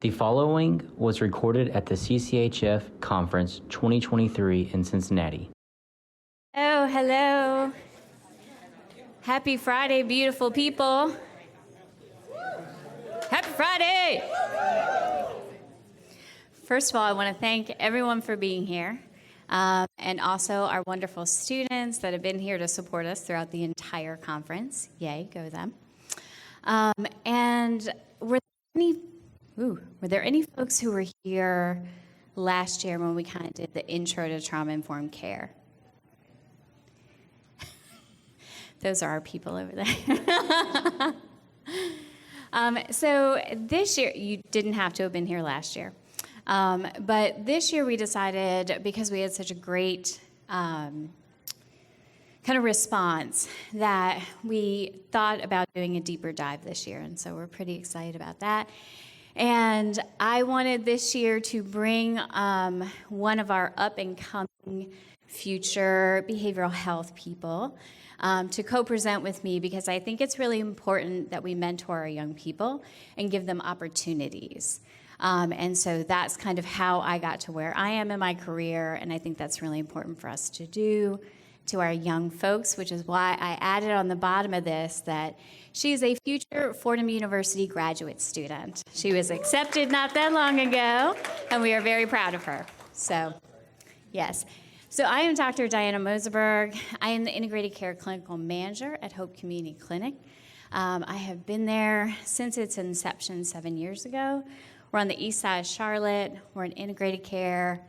The following was recorded at the CCHF Conference 2023 in Cincinnati. Oh, hello. Happy Friday, beautiful people. Happy Friday! First of all, I want to thank everyone for being here, and also our wonderful students that have been here to support us throughout the entire conference. Yay, go them. And were there any folks who were here last year when we kind of did the intro to trauma-informed care? Those are our people over there. So this year, you didn't have to have been here last year. But this year we decided, because we had such a great kind of response, that we thought about doing a deeper dive this year. And so we're pretty excited about that. And I wanted this year to bring one of our up-and-coming future behavioral health people to co-present with me, because I think it's really important that we mentor our young people and give them opportunities. And so that's kind of how I got to where I am in my career, and I think that's really important for us to do to our young folks, which is why I added on the bottom of this that she's a future Fordham University graduate student. She was accepted not that long ago, and we are very proud of her. So, yes. So I am Dr. Diana Moser. I am the Integrated Care Clinical Manager at Hope Community Clinic. I have been there since its inception 7 years ago. We're on the east side of Charlotte. We're in integrated care.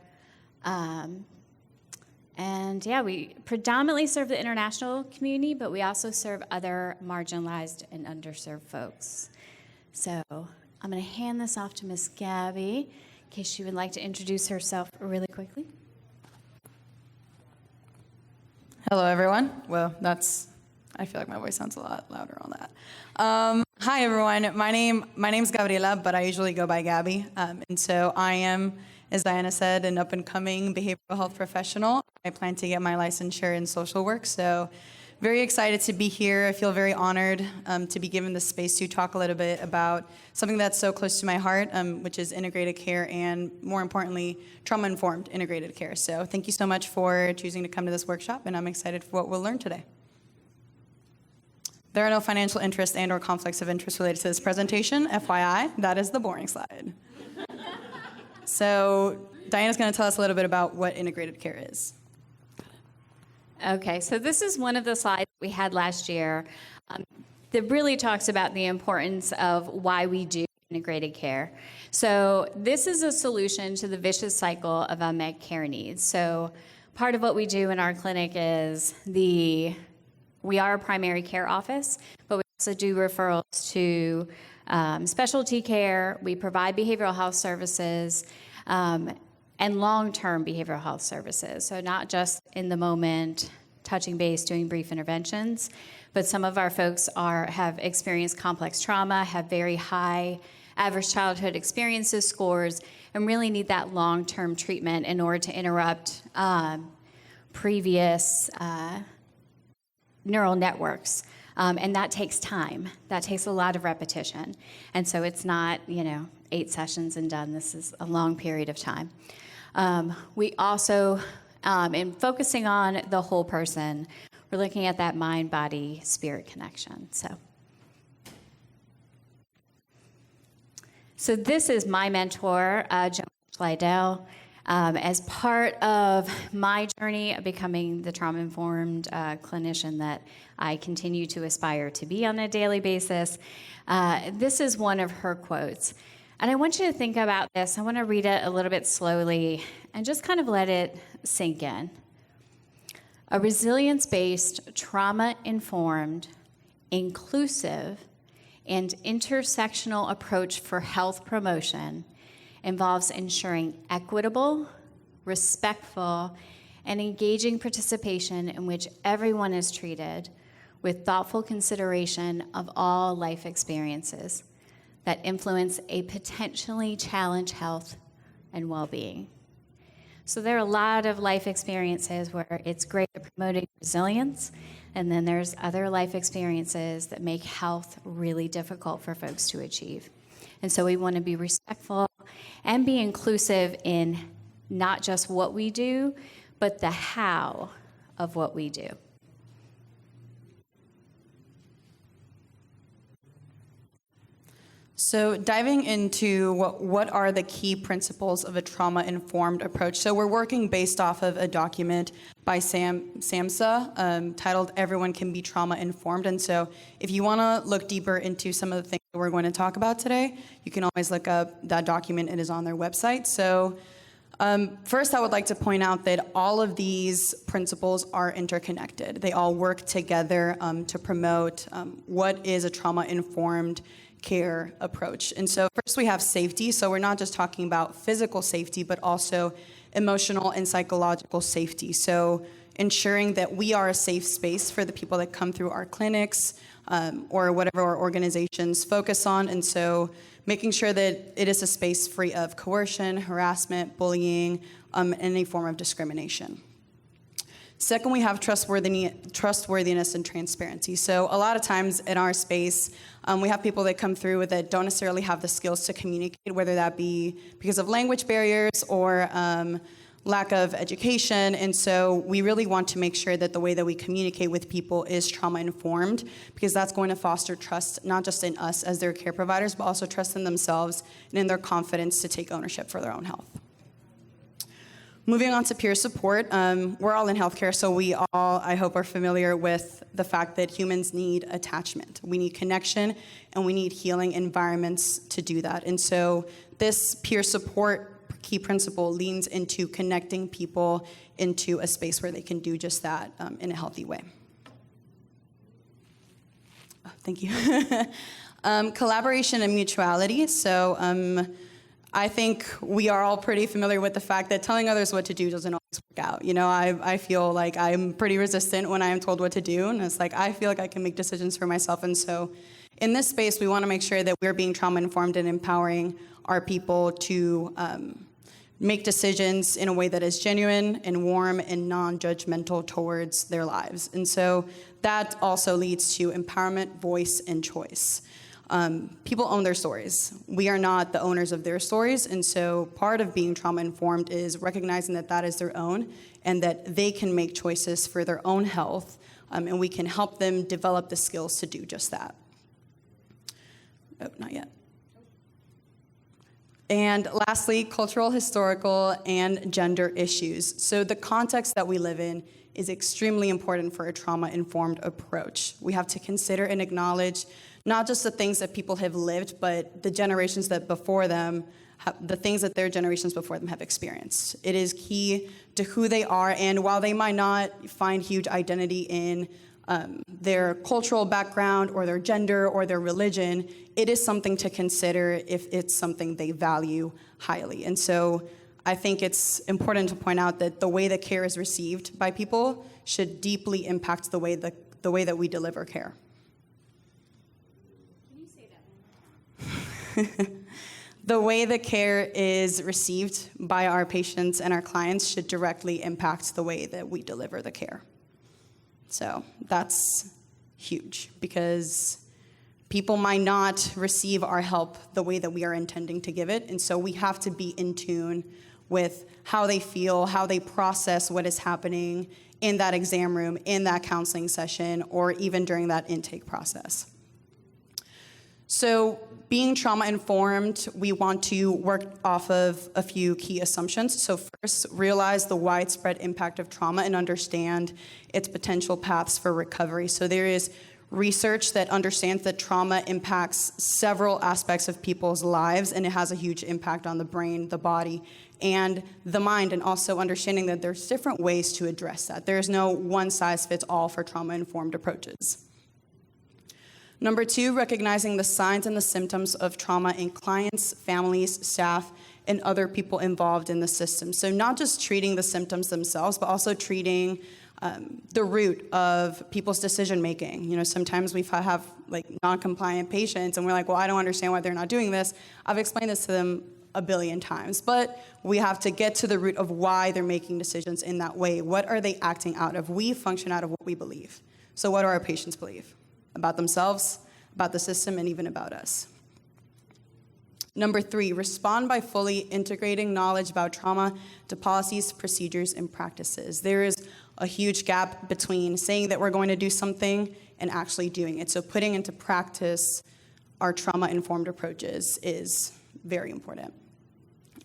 And yeah, we predominantly serve the international community, but we also serve other marginalized and underserved folks. So I'm going to hand this off to Miss Gabby in case she would like to introduce herself really quickly. Hello, everyone. Well, I feel like my voice sounds a lot louder on that. Hi, everyone. My name's Gabriela, but I usually go by Gabby. And so I am, as Diana said, an up-and-coming behavioral health professional. I plan to get my licensure in social work, so very excited to be here. I feel very honored to be given the space to talk a little bit about something that's so close to my heart, which is integrated care and, more importantly, trauma-informed integrated care. So thank you so much for choosing to come to this workshop, and I'm excited for what we'll learn today. There are no financial interests and/or conflicts of interest related to this presentation. FYI, that is the boring slide. So Diana's going to tell us a little bit about what integrated care is. Okay, so this is one of the slides we had last year that really talks about the importance of why we do integrated care. So this is a solution to the vicious cycle of unmet care needs. So part of what we do in our clinic is we are a primary care office, but we also do referrals to specialty care. We provide behavioral health services and long-term behavioral health services. So not just in the moment, touching base, doing brief interventions, but some of our folks have experienced complex trauma, have very high average childhood experiences scores, and really need that long-term treatment in order to interrupt previous neural networks. And that takes time. That takes a lot of repetition. And so it's not, 8 sessions and done. This is a long period of time. We also, in focusing on the whole person, we're looking at that mind, body, spirit connection. So this is my mentor, Joan Slidell. As part of my journey of becoming the trauma-informed clinician that I continue to aspire to be on a daily basis, this is one of her quotes. And I want you to think about this. I want to read it a little bit slowly and just kind of let it sink in. A resilience-based, trauma-informed, inclusive, and intersectional approach for health promotion involves ensuring equitable, respectful, and engaging participation in which everyone is treated with thoughtful consideration of all life experiences that influence a potentially challenged health and well-being. So there are a lot of life experiences where it's great at promoting resilience, and then there's other life experiences that make health really difficult for folks to achieve. And so we want to be respectful and be inclusive in not just what we do, but the how of what we do. So diving into what are the key principles of a trauma-informed approach. So we're working based off of a document by SAMHSA titled Everyone Can Be Trauma-Informed. And so if you want to look deeper into some of the things that we're going to talk about today, you can always look up that document. It is on their website. So first, I would like to point out that all of these principles are interconnected. They all work together to promote what is a trauma-informed care approach. And so first we have safety. So we're not just talking about physical safety, but also emotional and psychological safety. So ensuring that we are a safe space for the people that come through our clinics or whatever our organizations focus on. And so making sure that it is a space free of coercion, harassment, bullying, any form of discrimination. Second, we have trustworthiness and transparency. So a lot of times in our space, we have people that come through that don't necessarily have the skills to communicate, whether that be because of language barriers or lack of education. And so we really want to make sure that the way that we communicate with people is trauma-informed, because that's going to foster trust, not just in us as their care providers, but also trust in themselves and in their confidence to take ownership for their own health. Moving on to peer support, we're all in healthcare, so we all, I hope, are familiar with the fact that humans need attachment. We need connection, and we need healing environments to do that. And so this peer support key principle leans into connecting people into a space where they can do just that in a healthy way. Oh, thank you. Collaboration and mutuality. So I think we are all pretty familiar with the fact that telling others what to do doesn't always work out. You know, I feel like I'm pretty resistant when I am told what to do, and it's like I feel like I can make decisions for myself. And so in this space, we want to make sure that we're being trauma-informed and empowering our people to make decisions in a way that is genuine and warm and non-judgmental towards their lives. And so that also leads to empowerment, voice, and choice. People own their stories. We are not the owners of their stories, and so part of being trauma-informed is recognizing that that is their own and that they can make choices for their own health, and we can help them develop the skills to do just that. Oh, not yet. And lastly, cultural, historical, and gender issues. So the context that we live in is extremely important for a trauma-informed approach. We have to consider and acknowledge not just the things that people have lived, but the generations that before them, the things that their generations before them have experienced. It is key to who they are, and while they might not find huge identity in their cultural background or their gender or their religion, it is something to consider if it's something they value highly. And so I think it's important to point out that the way that care is received by people should deeply impact the way that we deliver care. The way the care is received by our patients and our clients should directly impact the way that we deliver the care. So that's huge, because people might not receive our help the way that we are intending to give it, and so we have to be in tune with how they feel, how they process what is happening in that exam room, in that counseling session, or even during that intake process. So being trauma-informed, we want to work off of a few key assumptions. So first, realize the widespread impact of trauma and understand its potential paths for recovery. So there is research that understands that trauma impacts several aspects of people's lives, and it has a huge impact on the brain, the body, and the mind, and also understanding that there's different ways to address that. There's no one-size-fits-all for trauma-informed approaches. Number two, recognizing the signs and the symptoms of trauma in clients, families, staff, and other people involved in the system. So not just treating the symptoms themselves, but also treating the root of people's decision-making. You know, sometimes we have like non-compliant patients, and we're like, well, I don't understand why they're not doing this. I've explained this to them a billion times, but we have to get to the root of why they're making decisions in that way. What are they acting out of? We function out of what we believe. So what do our patients believe? About themselves, about the system, and even about us. Number 3, respond by fully integrating knowledge about trauma to policies, procedures, and practices. There is a huge gap between saying that we're going to do something and actually doing it. So putting into practice our trauma-informed approaches is very important.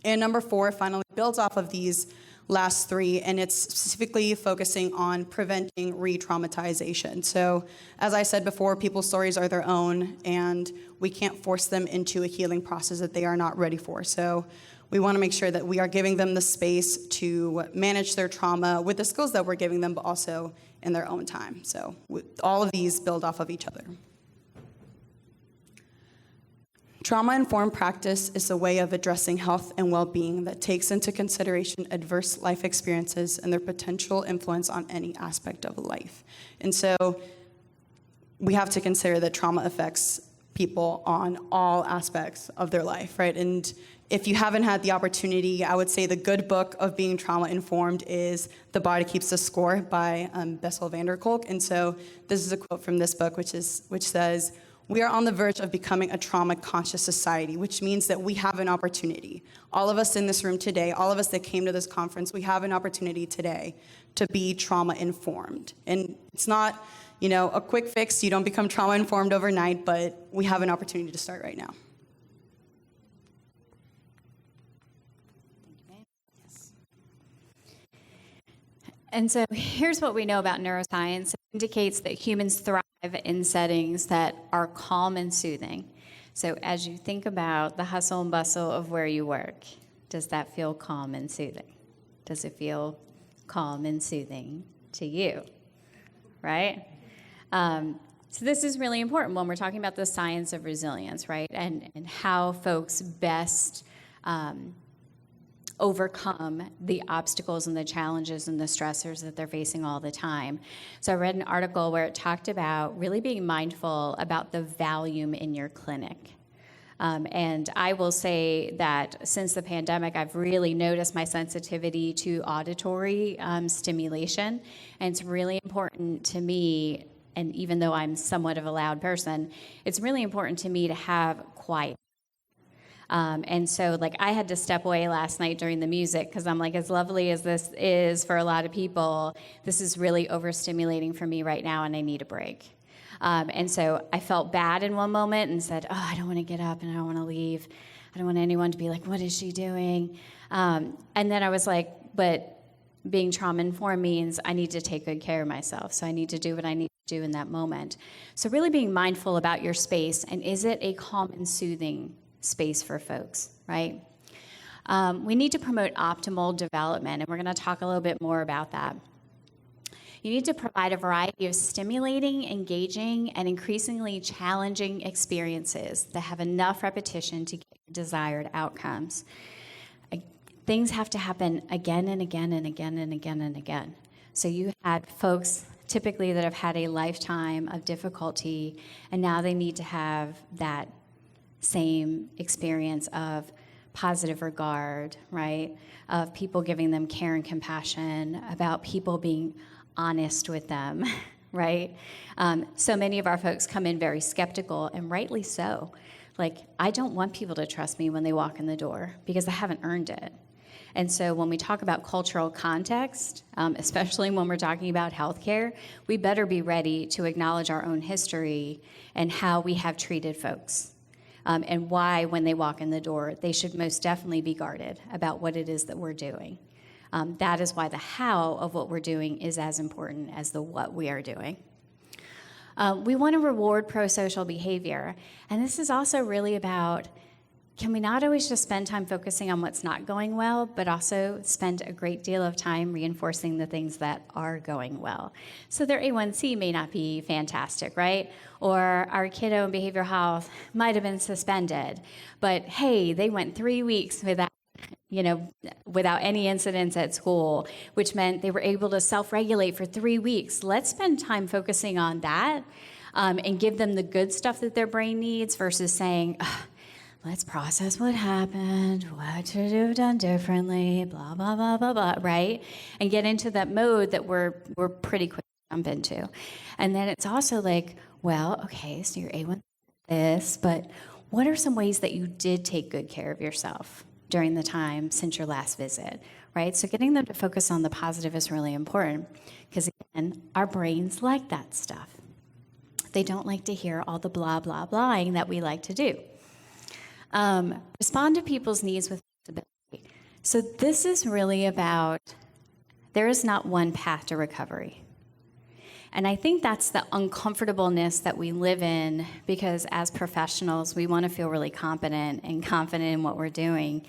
And number 4, finally, builds off of these last 3, and it's specifically focusing on preventing re-traumatization. So as I said before, people's stories are their own, and we can't force them into a healing process that they are not ready for. So we want to make sure that we are giving them the space to manage their trauma with the skills that we're giving them, but also in their own time. So all of these build off of each other. Trauma-informed practice is a way of addressing health and well-being that takes into consideration adverse life experiences and their potential influence on any aspect of life. And so we have to consider that trauma affects people on all aspects of their life, right? And if you haven't had the opportunity, I would say the good book of being trauma-informed is The Body Keeps the Score by Bessel van der Kolk. And so this is a quote from this book, which says, "We are on the verge of becoming a trauma-conscious society," which means that we have an opportunity. All of us in this room today, all of us that came to this conference, we have an opportunity today to be trauma-informed. And it's not, a quick fix. You don't become trauma-informed overnight, but we have an opportunity to start right now. And so here's what we know about neuroscience. It indicates that humans thrive in settings that are calm and soothing. So as you think about the hustle and bustle of where you work, does that feel calm and soothing? Does it feel calm and soothing to you, right? So this is really important when we're talking about the science of resilience, right? And how folks best overcome the obstacles and the challenges and the stressors that they're facing all the time. So I read an article where it talked about really being mindful about the volume in your clinic. And I will say that since the pandemic, I've really noticed my sensitivity to auditory stimulation. And it's really important to me, and even though I'm somewhat of a loud person, it's really important to me to have quiet. And so, I had to step away last night during the music because I'm like, as lovely as this is for a lot of people, this is really overstimulating for me right now, and I need a break. And so I felt bad in one moment and said, I don't want to get up and I don't want to leave. I don't want anyone to be like, what is she doing? And then I was like, but being trauma-informed means I need to take good care of myself. So I need to do what I need to do in that moment. So really being mindful about your space, and is it a calm and soothing space for folks, right? We need to promote optimal development, and we're going to talk a little bit more about that. You need to provide a variety of stimulating, engaging, and increasingly challenging experiences that have enough repetition to get desired outcomes. Things have to happen again and again and again and again and again. So you had folks typically that have had a lifetime of difficulty, and now they need to have that same experience of positive regard, right? Of people giving them care and compassion, about people being honest with them, right? So many of our folks come in very skeptical, and rightly so. I don't want people to trust me when they walk in the door because I haven't earned it. And so when we talk about cultural context, especially when we're talking about healthcare, we better be ready to acknowledge our own history and how we have treated folks. And why, when they walk in the door, they should most definitely be guarded about what it is that we're doing. That is why the how of what we're doing is as important as the what we are doing. We want to reward pro-social behavior. And this is also really about, can we not always just spend time focusing on what's not going well, but also spend a great deal of time reinforcing the things that are going well? So their A1C may not be fantastic, right? Or our kiddo in behavioral health might have been suspended, but hey, they went 3 weeks without any incidents at school, which meant they were able to self-regulate for 3 weeks. Let's spend time focusing on that and give them the good stuff that their brain needs versus saying, let's process what happened, what should have done differently, blah, blah, blah, blah, blah, right? And get into that mode that we're pretty quick to jump into. And then it's also like, well, okay, so you're A1 this, but what are some ways that you did take good care of yourself during the time since your last visit, right? So getting them to focus on the positive is really important because, again, our brains like that stuff. They don't like to hear all the blah, blah, blahing that we like to do. Respond to people's needs with flexibility. So this is really about, there is not one path to recovery. And I think that's the uncomfortableness that we live in because as professionals, we want to feel really competent and confident in what we're doing.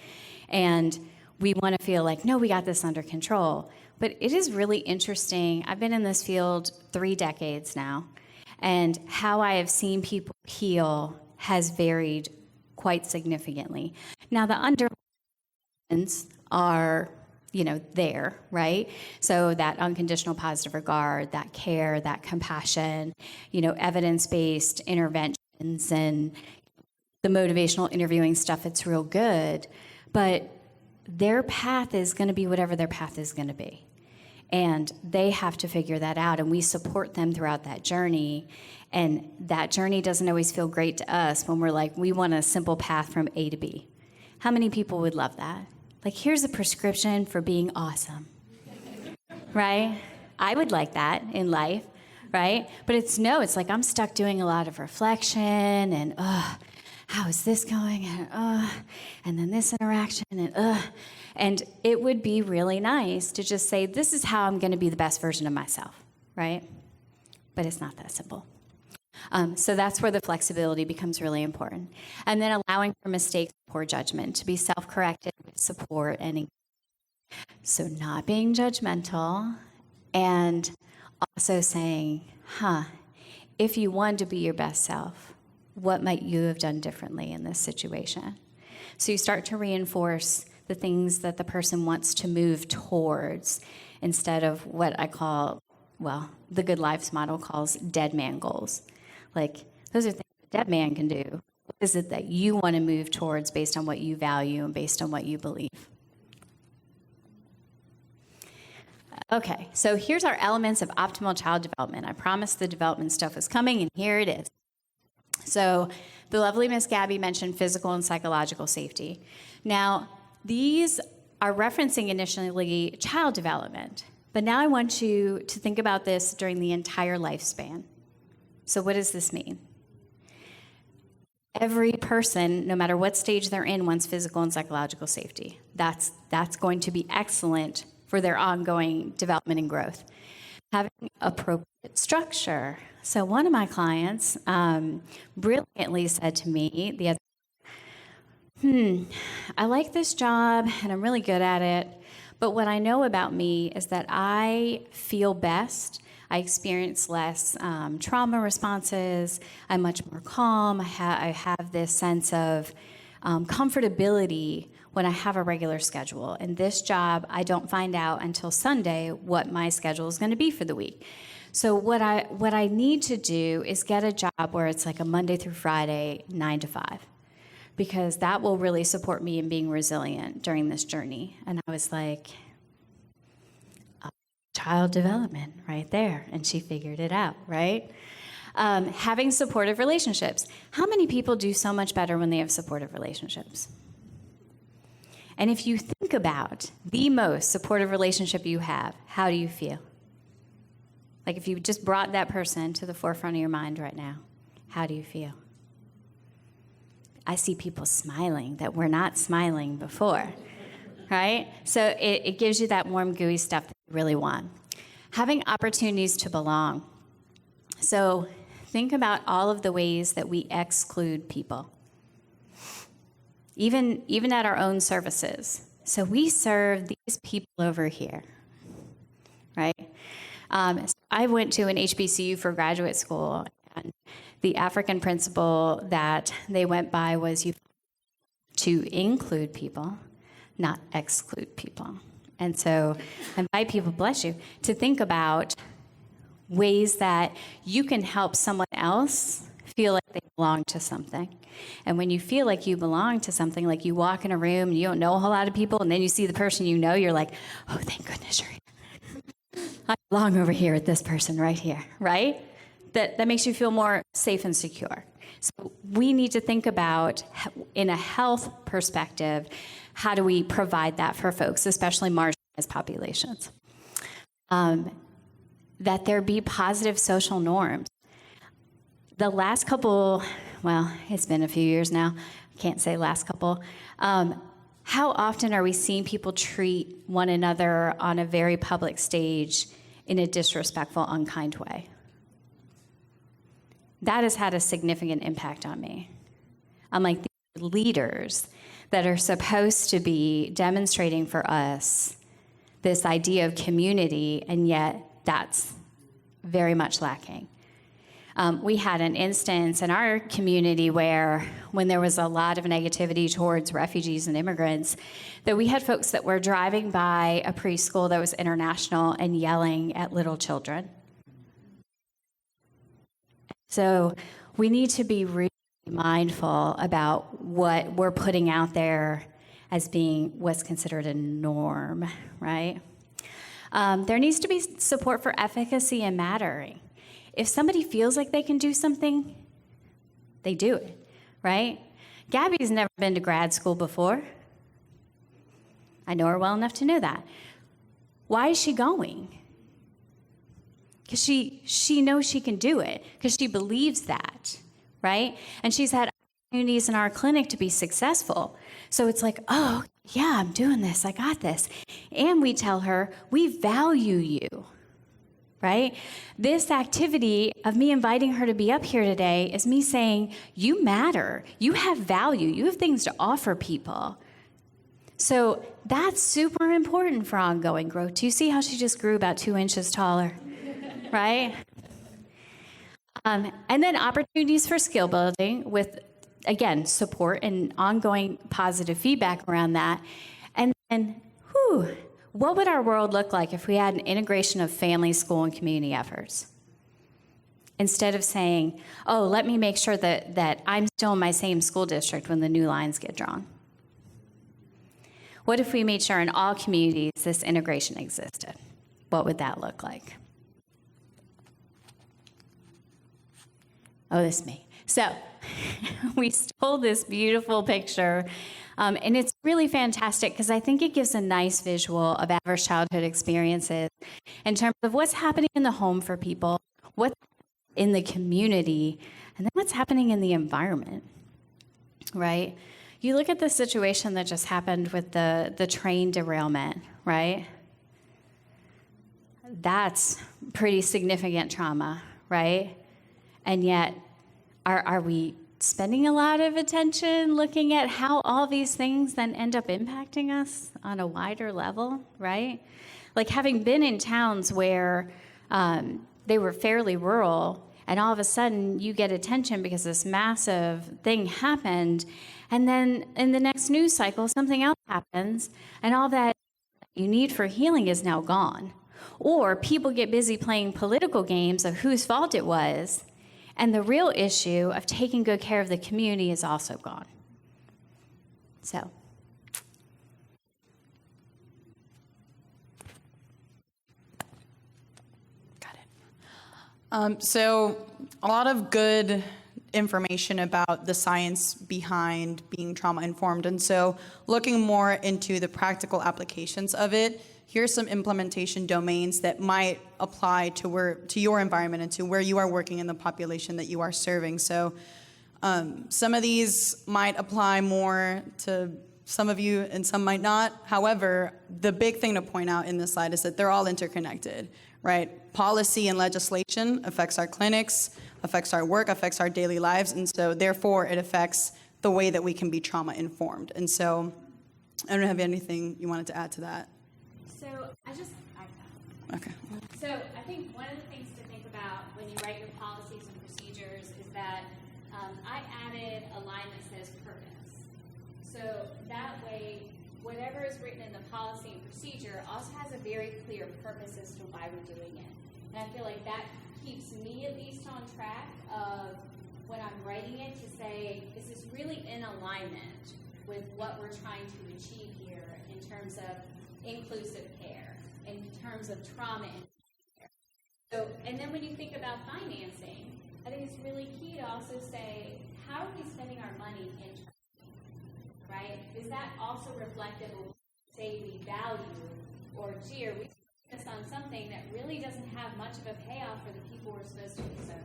And we want to feel like, no, we got this under control. But it is really interesting. I've been in this field 3 decades now, and how I have seen people heal has varied quite significantly. Now, the underlyings are there, right? So that unconditional positive regard, that care, that compassion, evidence-based interventions and the motivational interviewing stuff, it's real good. But their path is going to be whatever their path is going to be. And they have to figure that out, and we support them throughout that journey. And that journey doesn't always feel great to us when we're like, we want a simple path from A to B. How many people would love that? Like, here's a prescription for being awesome, right? I would like that in life, right? But it's like I'm stuck doing a lot of reflection and, how is this going? And then this interaction and it would be really nice to just say, this is how I'm going to be the best version of myself, right? But it's not that simple. So that's where the flexibility becomes really important. And then allowing for mistakes, poor judgment, to be self-corrected with support and engagement. So not being judgmental and also saying, if you wanted to be your best self, what might you have done differently in this situation? So you start to reinforce the things that the person wants to move towards instead of what I call, the Good Lives model calls dead man goals. Like, those are things a dead man can do. What is it that you want to move towards based on what you value and based on what you believe? Okay, so here's our elements of optimal child development. I promised the development stuff was coming, and here it is. So the lovely Miss Gabby mentioned physical and psychological safety. Now, these are referencing initially child development, but now I want you to think about this during the entire lifespan. So what does this mean? Every person, no matter what stage they're in, wants physical and psychological safety. That's going to be excellent for their ongoing development and growth. Having appropriate structure. So one of my clients brilliantly said to me the other, I like this job and I'm really good at it, but what I know about me is that I feel best. I experience less trauma responses. I'm much more calm. I have this sense of comfortability when I have a regular schedule. In this job, I don't find out until Sunday what my schedule is going to be for the week. So what I need to do is get a job where it's like a Monday through Friday, 9 to 5, because that will really support me in being resilient during this journey. And I was like, child development right there. And she figured it out, right? Having supportive relationships. How many people do so much better when they have supportive relationships? And if you think about the most supportive relationship you have, how do you feel? Like if you just brought that person to the forefront of your mind right now, how do you feel? I see people smiling that were not smiling before, right? So it gives you that warm, gooey stuff that you really want. Having opportunities to belong. So think about all of the ways that we exclude people, even at our own services. So we serve these people over here, right? So I went to an HBCU for graduate school, and the African principle that they went by was you to include people, not exclude people. And so I invite people, bless you, to think about ways that you can help someone else feel like they belong to something. And when you feel like you belong to something, like you walk in a room and you don't know a whole lot of people, and then you see the person you know, you're like, oh, thank goodness you're here. I belong over here with this person right here, right? that makes you feel more safe and secure. So we need to think about, in a health perspective, how do we provide that for folks, especially marginalized populations? That there be positive social norms. The last couple, well, it's been a few years now. I can't say last couple. How often are we seeing people treat one another on a very public stage in a disrespectful, unkind way? That has had a significant impact on me. I'm like, the leaders that are supposed to be demonstrating for us this idea of community, and yet that's very much lacking. We had an instance in our community where, when there was a lot of negativity towards refugees and immigrants, that we had folks that were driving by a preschool that was international and yelling at little children. So we need to be really mindful about what we're putting out there as being what's considered a norm, right? There needs to be support for efficacy and mattering. If somebody feels like they can do something, they do it, right? Gabby's never been to grad school before. I know her well enough to know that. Why is she going? Because she knows she can do it, because she believes that, right? And she's had opportunities in our clinic to be successful. So it's like, oh, yeah, I'm doing this. I got this. And we tell her, we value you, right? This activity of me inviting her to be up here today is me saying, you matter. You have value. You have things to offer people. So that's super important for ongoing growth. Do you see how she just grew about 2 inches taller, right? And then opportunities for skill building with, again, support and ongoing positive feedback around that. And then, what would our world look like if we had an integration of family, school, and community efforts? Instead of saying, oh, let me make sure that I'm still in my same school district when the new lines get drawn. What if we made sure in all communities this integration existed? What would that look like? Oh, this is me. So we stole this beautiful picture, and it's really fantastic because I think it gives a nice visual of adverse childhood experiences in terms of what's happening in the home for people, what's in the community, and then what's happening in the environment, right? You look at the situation that just happened with the train derailment, right? That's pretty significant trauma, right? And yet, are we spending a lot of attention looking at how all these things then end up impacting us on a wider level, right? Like having been in towns where they were fairly rural, and all of a sudden you get attention because this massive thing happened, and then in the next news cycle, something else happens, and all that you need for healing is now gone. Or people get busy playing political games of whose fault it was, and the real issue of taking good care of the community is also gone. So. Got it. So a lot of good information about the science behind being trauma-informed. And so looking more into the practical applications of it, here's some implementation domains that might apply to your environment and to where you are working in the population that you are serving. So some of these might apply more to some of you and some might not. However, the big thing to point out in this slide is that they're all interconnected, right? Policy and legislation affects our clinics, affects our work, affects our daily lives, and so therefore it affects the way that we can be trauma-informed. And so I don't know if you have anything you wanted to add to that. Okay. So I think one of the things to think about when you write your policies and procedures is that I added a line that says purpose. So that way, whatever is written in the policy and procedure also has a very clear purpose as to why we're doing it. And I feel like that keeps me at least on track of when I'm writing it to say, is this really in alignment with what we're trying to achieve here in terms of inclusive care, in terms of trauma So, and then when you think about financing, I think it's really key to also say, how are we spending our money internally, right? Is that also reflective of what we say we value, or gee, are we focused on something that really doesn't have much of a payoff for the people we're supposed to be serving?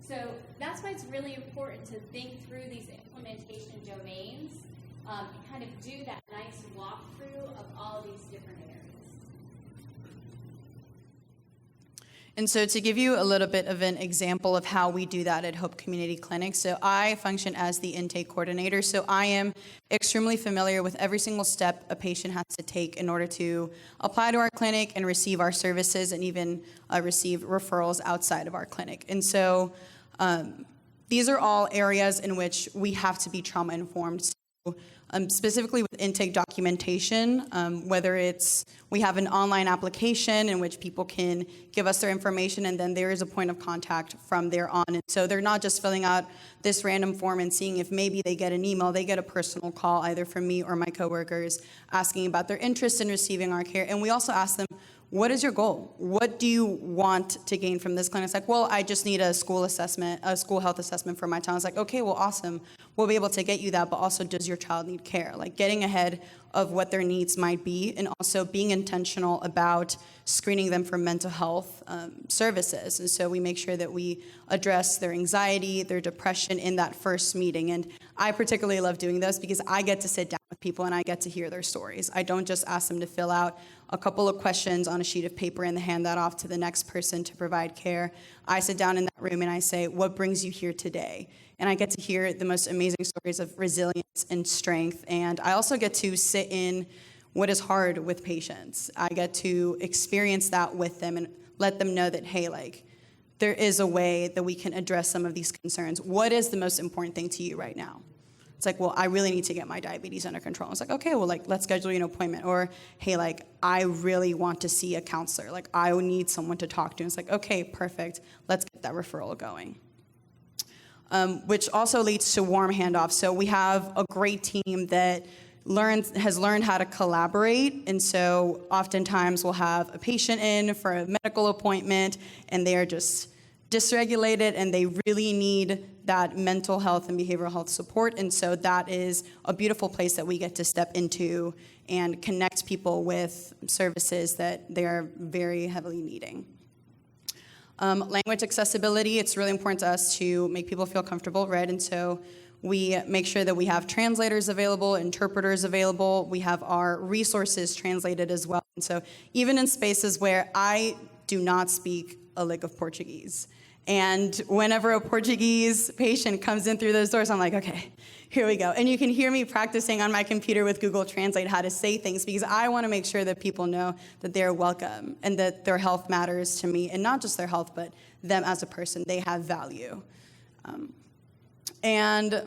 So that's why it's really important to think through these implementation domains and kind of do that nice walkthrough of all these different areas. And so to give you a little bit of an example of how we do that at Hope Community Clinic, so I function as the intake coordinator, so I am extremely familiar with every single step a patient has to take in order to apply to our clinic and receive our services and even receive referrals outside of our clinic. And so these are all areas in which we have to be trauma informed. So, specifically with intake documentation, whether it's we have an online application in which people can give us their information and then there is a point of contact from there on. And so they're not just filling out this random form and seeing if maybe they get an email, they get a personal call either from me or my coworkers asking about their interest in receiving our care. And we also ask them, what is your goal? What do you want to gain from this clinic? It's like, well, I just need a school assessment, a school health assessment for my child. It's like, okay, well, awesome. We'll be able to get you that, but also does your child need care? Like getting ahead of what their needs might be and also being intentional about screening them for mental health services. And so we make sure that we address their anxiety, their depression in that first meeting. And I particularly love doing those because I get to sit down with people and I get to hear their stories. I don't just ask them to fill out a couple of questions on a sheet of paper and hand that off to the next person to provide care. I sit down in that room and I say, what brings you here today? And I get to hear the most amazing stories of resilience and strength. And I also get to sit in what is hard with patients. I get to experience that with them and let them know that, hey, like, there is a way that we can address some of these concerns. What is the most important thing to you right now? It's like, well, I really need to get my diabetes under control. It's like, okay, well, like, let's schedule an appointment. Or, hey, like, I really want to see a counselor. Like, I need someone to talk to. And it's like, okay, perfect. Let's get that referral going. Which also leads to warm handoffs. So we have a great team that has learned how to collaborate. And so oftentimes we'll have a patient in for a medical appointment, and they are just dysregulated, and they really need that mental health and behavioral health support. And so that is a beautiful place that we get to step into and connect people with services that they are very heavily needing. Language accessibility, it's really important to us to make people feel comfortable, right? And so we make sure that we have translators available, interpreters available. We have our resources translated as well. And so even in spaces where I do not speak a lick of Portuguese, and whenever a Portuguese patient comes in through those doors, I'm like, okay, here we go. And you can hear me practicing on my computer with Google Translate how to say things because I want to make sure that people know that they're welcome and that their health matters to me, and not just their health, but them as a person. They have value. And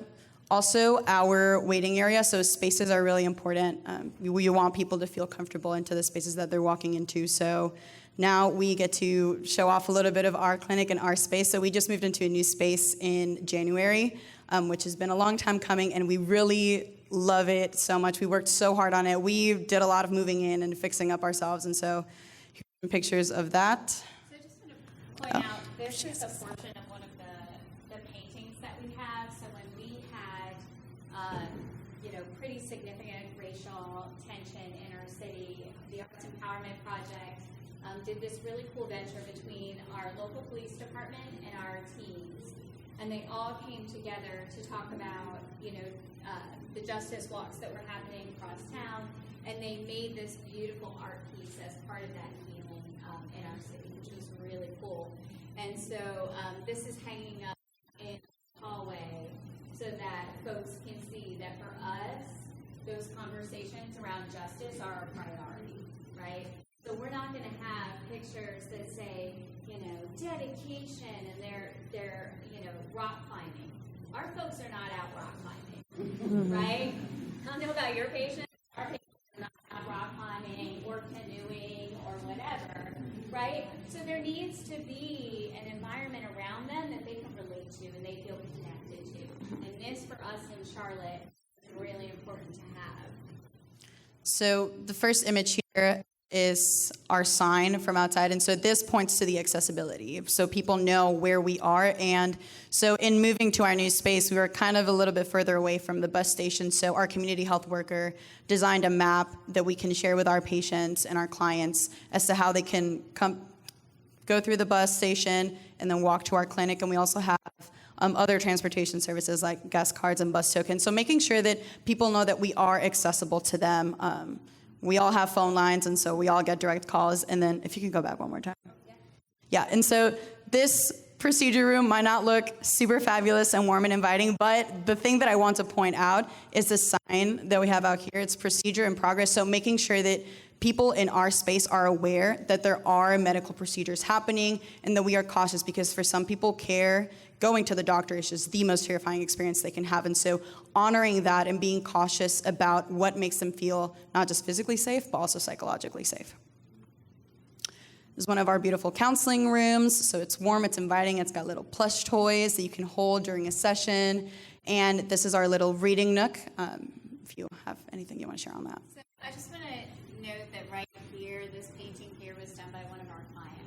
also our waiting area, so spaces are really important. We want people to feel comfortable into the spaces that they're walking into. So now we get to show off a little bit of our clinic and our space. So we just moved into a new space in January, which has been a long time coming, and we really love it so much. We worked so hard on it. We did a lot of moving in and fixing up ourselves, and so here's some pictures of that. So I just want to point out, this is a portion of one of the paintings that we have. So when we had, pretty significant racial tension in our city, the Arts Empowerment Project did this really cool venture between our local police department and our teams, and they all came together to talk about, the justice walks that were happening across town, and they made this beautiful art piece as part of that healing in our city, which was really cool. And so this is hanging up in the hallway so that folks can see that for us, those conversations around justice are a priority, right? So we're not going to have pictures that say, dedication and they're rock climbing. Our folks are not out rock climbing, right? I don't know about your patients. Our patients are not out rock climbing or canoeing or whatever, right? So there needs to be an environment around them that they can relate to and they feel connected to. And this, for us in Charlotte, is really important to have. So the first image here is our sign from outside. And so this points to the accessibility. So people know where we are. And so in moving to our new space, we were kind of a little bit further away from the bus station. So our community health worker designed a map that we can share with our patients and our clients as to how they can go through the bus station and then walk to our clinic. And we also have other transportation services like gas cards and bus tokens. So making sure that people know that we are accessible to them. We all have phone lines, and so we all get direct calls. And then if you can go back one more time. Yeah, and so this procedure room might not look super fabulous and warm and inviting, but the thing that I want to point out is the sign that we have out here. It's procedure in progress. So making sure that people in our space are aware that there are medical procedures happening and that we are cautious, because for some people, going to the doctor is just the most terrifying experience they can have. And so honoring that and being cautious about what makes them feel not just physically safe, but also psychologically safe. This is one of our beautiful counseling rooms. So it's warm, it's inviting, it's got little plush toys that you can hold during a session. And this is our little reading nook, if you have anything you want to share on that. So I just want to note that right here, this painting here was done by one of our clients.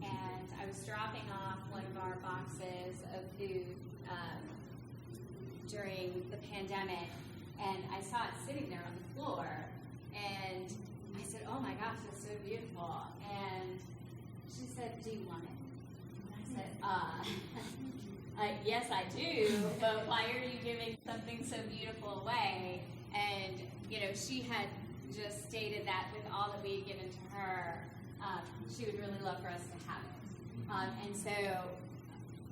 And I was dropping off one of our boxes of food during the pandemic, and I saw it sitting there on the floor, and I said, "Oh my gosh, that's so beautiful." And she said, "Do you want it?" And I said, "Yes, I do, but why are you giving something so beautiful away?" And, she had just stated that with all that we had given to her, she would really love for us to have it. And so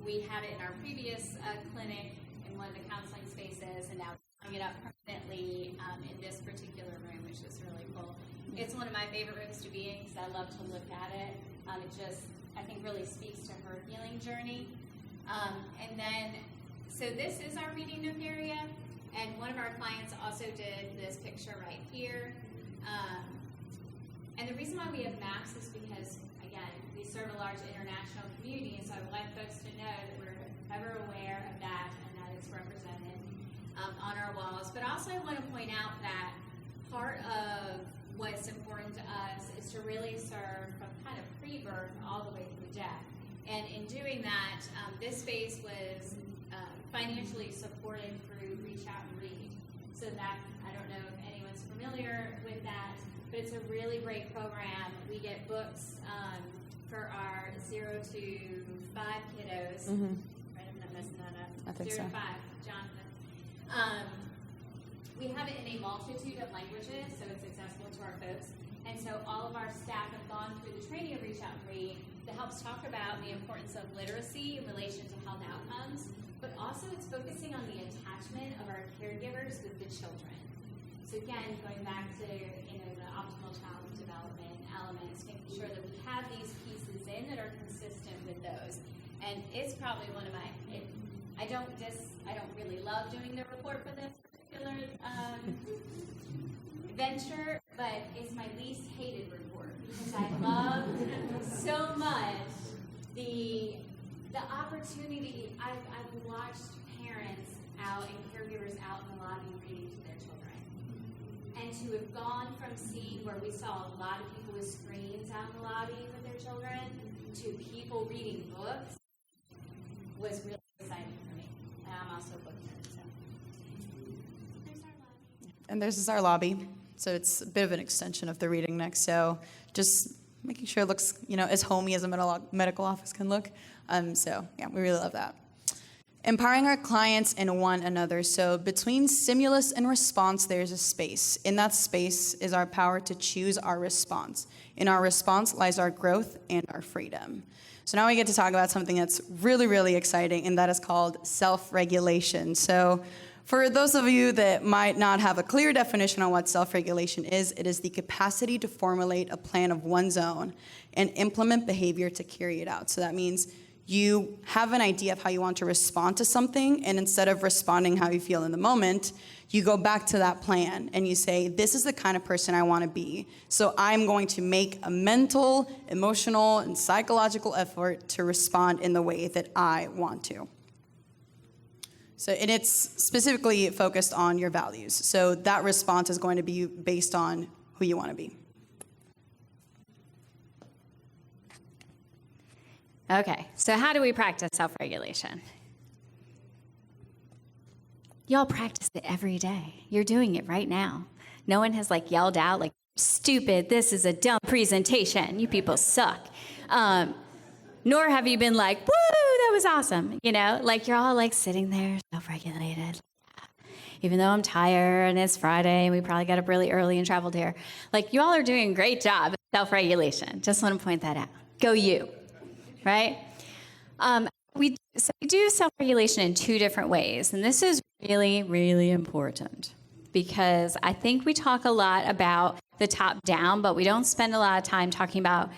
we had it in our previous clinic in one of the counseling spaces, and now we're putting it up permanently in this particular room, which is really cool. It's one of my favorite rooms to be in because I love to look at it. It just, I think, really speaks to her healing journey. And then, so this is our reading nook area, and one of our clients also did this picture right here. And the reason why we have maps is because, again, we serve a large international community, and so I would like folks to know that we're ever aware of that and that it's represented on our walls. But also I want to point out that part of what's important to us is to really serve from kind of pre-birth all the way through death. And in doing that, this space was financially supported through Reach Out and Read. So that, I don't know if anyone's familiar with that, but it's a really great program. We get books for our 0 to 5 kiddos. Mm-hmm. Right, I'm not messing that up. I think 0 so. to 5, Jonathan. We have it in a multitude of languages, so it's accessible to our folks. And so all of our staff have gone through the training of Reach Out and Read that helps talk about the importance of literacy in relation to health outcomes, but also it's focusing on the attachment of our caregivers with the children. So again, going back to the optimal child development elements, making sure that we have these pieces in that are consistent with those. And it's probably one of my, I don't really love doing the report for this particular venture, but it's my least hated report because I love so much the opportunity. I've watched parents out and caregivers out in the lobby reading to their children. And to have gone from seeing where we saw a lot of people with screens out in the lobby with their children to people reading books was really exciting for me. And I'm also a book nerd, so. There's our lobby. And this is our lobby. So it's a bit of an extension of the reading nook. So just making sure it looks, as homey as a medical office can look. So yeah, we really love that. Empowering our clients and one another. So between stimulus and response, there's a space. In that space is our power to choose our response. In our response lies our growth and our freedom. So now we get to talk about something that's really, really exciting, and that is called self-regulation. So for those of you that might not have a clear definition on what self-regulation is, it is the capacity to formulate a plan of one's own and implement behavior to carry it out. So that means you have an idea of how you want to respond to something, and instead of responding how you feel in the moment, you go back to that plan and you say, this is the kind of person I want to be. So I'm going to make a mental, emotional, and psychological effort to respond in the way that I want to. So, and it's specifically focused on your values. So that response is going to be based on who you want to be. Okay, so how do we practice self-regulation? Y'all practice it every day. You're doing it right now. No one has like yelled out like, stupid, this is a dumb presentation. You people suck. Nor have you been like, woo, that was awesome. You know, like you're all like sitting there self-regulated. Even though I'm tired and it's Friday and we probably got up really early and traveled here. Like you all are doing a great job at self-regulation. Just want to point that out. Go you, right? We do self-regulation in two different ways. And this is really, really important because I think we talk a lot about the top down, but we don't spend a lot of time talking about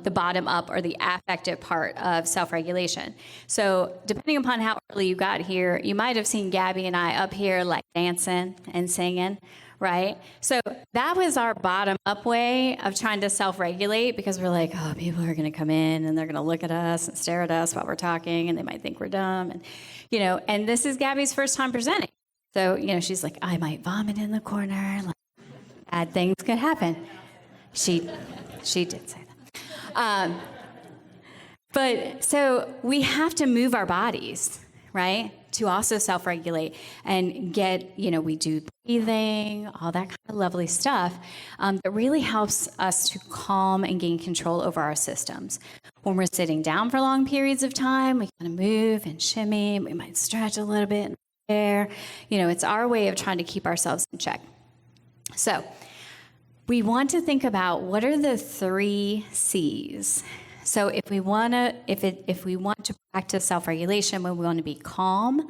the bottom up or the affective part of self-regulation. So depending upon how early you got here, you might have seen Gabby and I up here like dancing and singing, right? So that was our bottom up way of trying to self-regulate because we're like, oh, people are going to come in and they're going to look at us and stare at us while we're talking and they might think we're dumb. And, you know, and this is Gabby's first time presenting. So, you know, she's like, I might vomit in the corner. Like, bad things could happen. She did say that. But so we have to move our bodies, right, to also self-regulate and get, you know, we do breathing, all that kind of lovely stuff that really helps us to calm and gain control over our systems. When we're sitting down for long periods of time, we kind of move and shimmy. We might stretch a little bit. You know, it's our way of trying to keep ourselves in check. So we want to think about what are the 3 C's. So if we want to practice self-regulation, we want to be calm,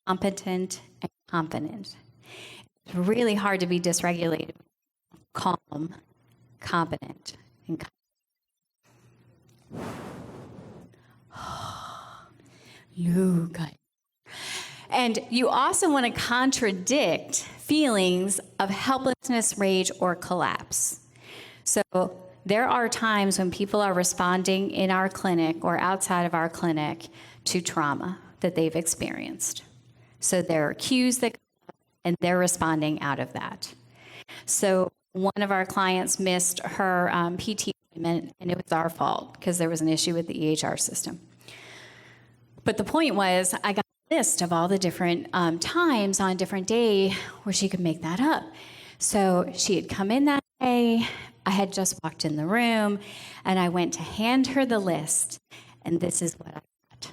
competent, and confident. It's really hard to be dysregulated. Calm, competent, and confident. Luke. And you also want to contradict feelings of helplessness, rage, or collapse. So there are times when people are responding in our clinic or outside of our clinic to trauma that they've experienced. So there are cues that come up, and they're responding out of that. So one of our clients missed her PT appointment, and it was our fault because there was an issue with the EHR system. But the point was, I got list of all the different times on a different day where she could make that up. So she had come in that day, I had just walked in the room, and I went to hand her the list, and this is what I got.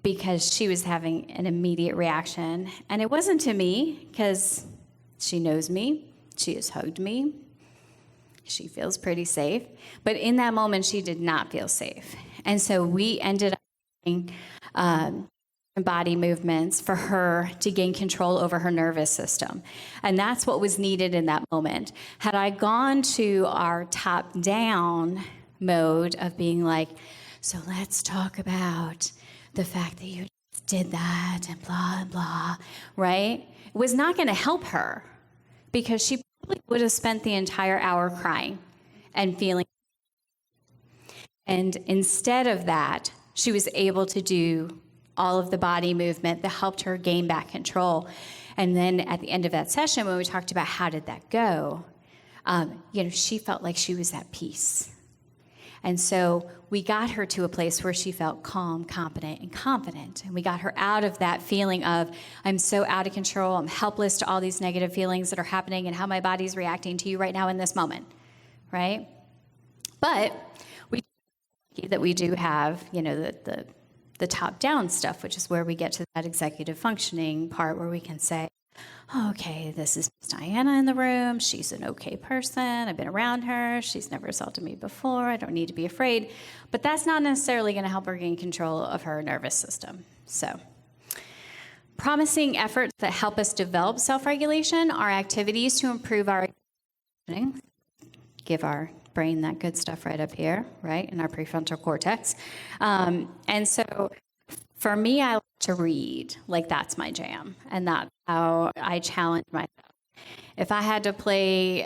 Because she was having an immediate reaction, and it wasn't to me, because she knows me, she has hugged me, she feels pretty safe. But in that moment, she did not feel safe. And so we ended up doing body movements for her to gain control over her nervous system. And that's what was needed in that moment. Had I gone to our top-down mode of being like, so let's talk about the fact that you just did that and blah, and blah, right? It was not going to help her because she probably would have spent the entire hour crying and feeling. And instead of that, she was able to do all of the body movement that helped her gain back control. And then at the end of that session, when we talked about how did that go, she felt like she was at peace. And so we got her to a place where she felt calm, competent, and confident. And we got her out of that feeling of, I'm so out of control, I'm helpless to all these negative feelings that are happening and how my body's reacting to you right now in this moment, right? But we do have, the top-down stuff, which is where we get to that executive functioning part where we can say, okay, this is Miss Diana in the room. She's an okay person. I've been around her. She's never assaulted me before. I don't need to be afraid. But that's not necessarily going to help her gain control of her nervous system. So promising efforts that help us develop self-regulation are activities to improve our functioning, give our brain that good stuff right up here, right, in our prefrontal cortex. And so for me, I like to read. Like, that's my jam. And that's how I challenge myself. If I had to play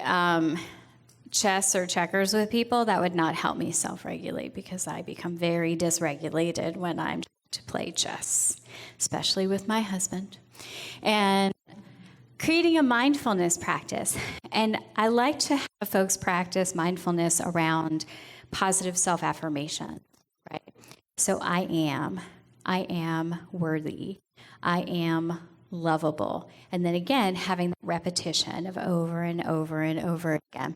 chess or checkers with people, that would not help me self-regulate because I become very dysregulated when I'm to play chess, especially with my husband. And creating a mindfulness practice. And I like to have folks practice mindfulness around positive self-affirmation, right? So I am worthy, I am lovable. And then again, having the repetition of over and over and over again.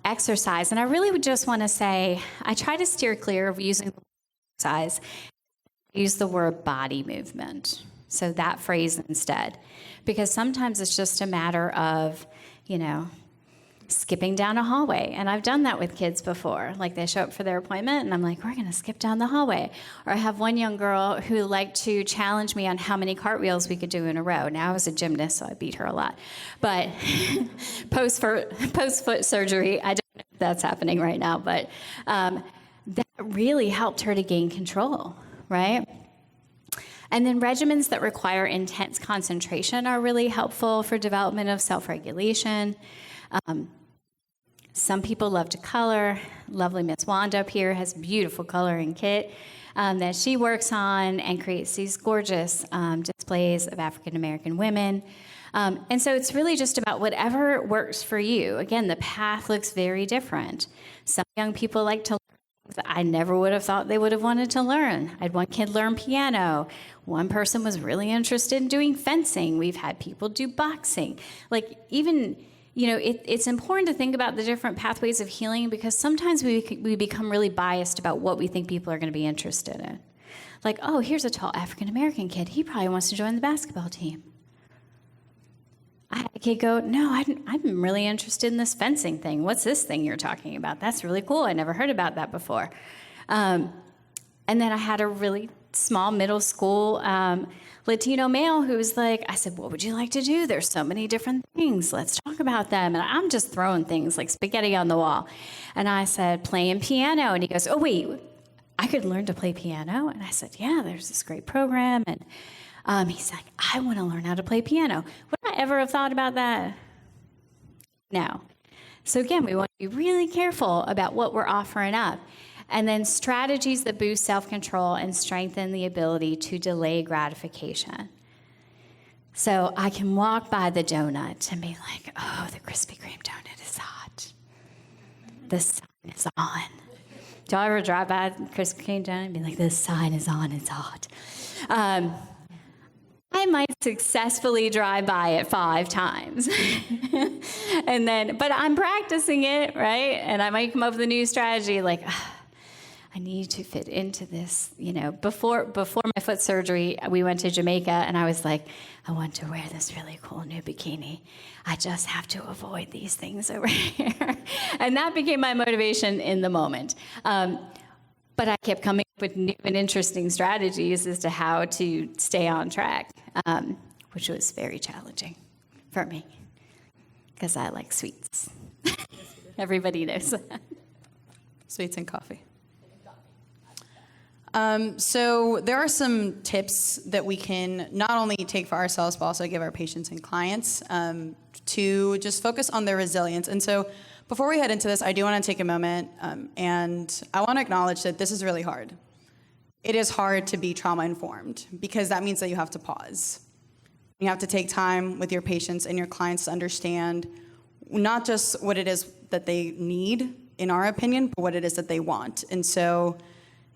Exercise, and I really would just want to say, I try to steer clear of using exercise, use the word body movement. So that phrase instead, because sometimes it's just a matter of, skipping down a hallway. And I've done that with kids before. Like they show up for their appointment and I'm like, we're going to skip down the hallway. Or I have one young girl who liked to challenge me on how many cartwheels we could do in a row. Now I was a gymnast, so I beat her a lot. But post foot surgery, I don't know if that's happening right now, but that really helped her to gain control, right? And then regimens that require intense concentration are really helpful for development of self-regulation. Some people love to color. Lovely Miss Wanda up here has a beautiful coloring kit that she works on and creates these gorgeous displays of African American women. And so it's really just about whatever works for you. Again, the path looks very different. Some young people like to learn. I never would have thought they would have wanted to learn. I had one kid learn piano. One person was really interested in doing fencing. We've had people do boxing. Like even... it's important to think about the different pathways of healing because sometimes we become really biased about what we think people are going to be interested in. Like, oh, here's a tall African-American kid. He probably wants to join the basketball team. I had a kid go, no, I'm really interested in this fencing thing. What's this thing you're talking about? That's really cool. I never heard about that before. And then I had a really small middle school Latino male who's like, I said, what would you like to do? There's so many different things. Let's talk about them. And I'm just throwing things like spaghetti on the wall. And I said, playing piano. And he goes, oh, wait, I could learn to play piano? And I said, yeah, there's this great program. And he's like, I want to learn how to play piano. Would I ever have thought about that? No. So again, we want to be really careful about what we're offering up. And then strategies that boost self-control and strengthen the ability to delay gratification. So I can walk by the donut and be like, oh, the Krispy Kreme donut is hot. The sign is on. Do y'all ever drive by the Krispy Kreme donut and be like, the sign is on, it's hot? I might successfully drive by it 5 times. But I'm practicing it, right? And I might come up with a new strategy like, I need to fit into this. Before my foot surgery, we went to Jamaica, and I was like, I want to wear this really cool new bikini. I just have to avoid these things over here. And that became my motivation in the moment. But I kept coming up with new and interesting strategies as to how to stay on track, which was very challenging for me because I like sweets. Everybody knows that. Sweets and coffee. So there are some tips that we can not only take for ourselves, but also give our patients and clients to just focus on their resilience. And so before we head into this, I do want to take a moment and I want to acknowledge that this is really hard. It is hard to be trauma-informed because that means that you have to pause. You have to take time with your patients and your clients to understand not just what it is that they need, in our opinion, but what it is that they want. And so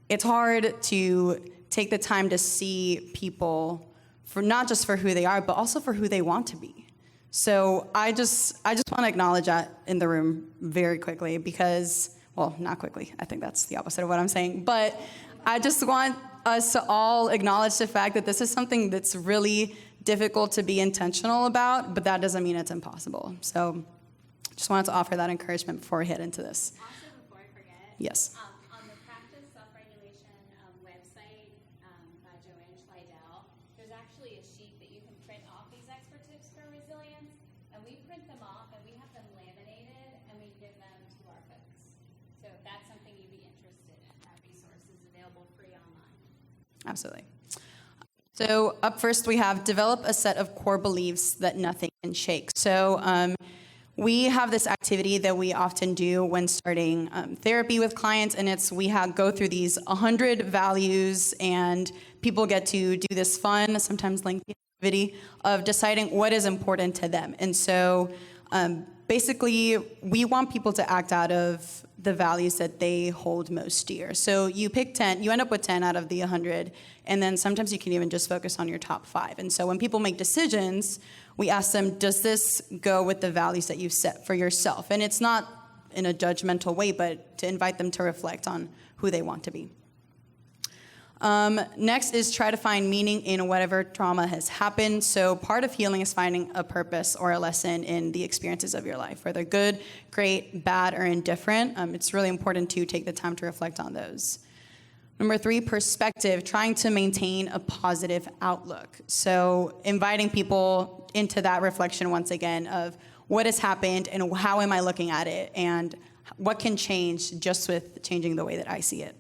it's hard to take the time to see people for not just for who they are, but also for who they want to be. So I just want to acknowledge that in the room very quickly because, well, not quickly. I think that's the opposite of what I'm saying. But I just want us to all acknowledge the fact that this is something that's really difficult to be intentional about, but that doesn't mean it's impossible. So just wanted to offer that encouragement before we head into this. Also, before I forget. Yes. On the Practice Self-Regulation website by Joanne Schleidel, there's actually a sheet that you can print off these expert tips for resilience, and we print them off and we have them laminated and we give them to our folks. So if that's something you'd be interested in, that resource is available free online. Absolutely. So up first we have develop a set of core beliefs that nothing can shake. So we have this activity that we often do when starting therapy with clients, and it's go through these 100 values, and people get to do this fun, sometimes lengthy activity of deciding what is important to them. And so basically, we want people to act out of the values that they hold most dear. So you pick 10, you end up with 10 out of the 100, and then sometimes you can even just focus on your top 5. And so when people make decisions, we ask them, does this go with the values that you've set for yourself? And it's not in a judgmental way, but to invite them to reflect on who they want to be. Next is try to find meaning in whatever trauma has happened. So part of healing is finding a purpose or a lesson in the experiences of your life, whether good, great, bad, or indifferent. It's really important to take the time to reflect on those. Number 3, perspective, trying to maintain a positive outlook. So inviting people into that reflection once again of what has happened and how am I looking at it and what can change just with changing the way that I see it.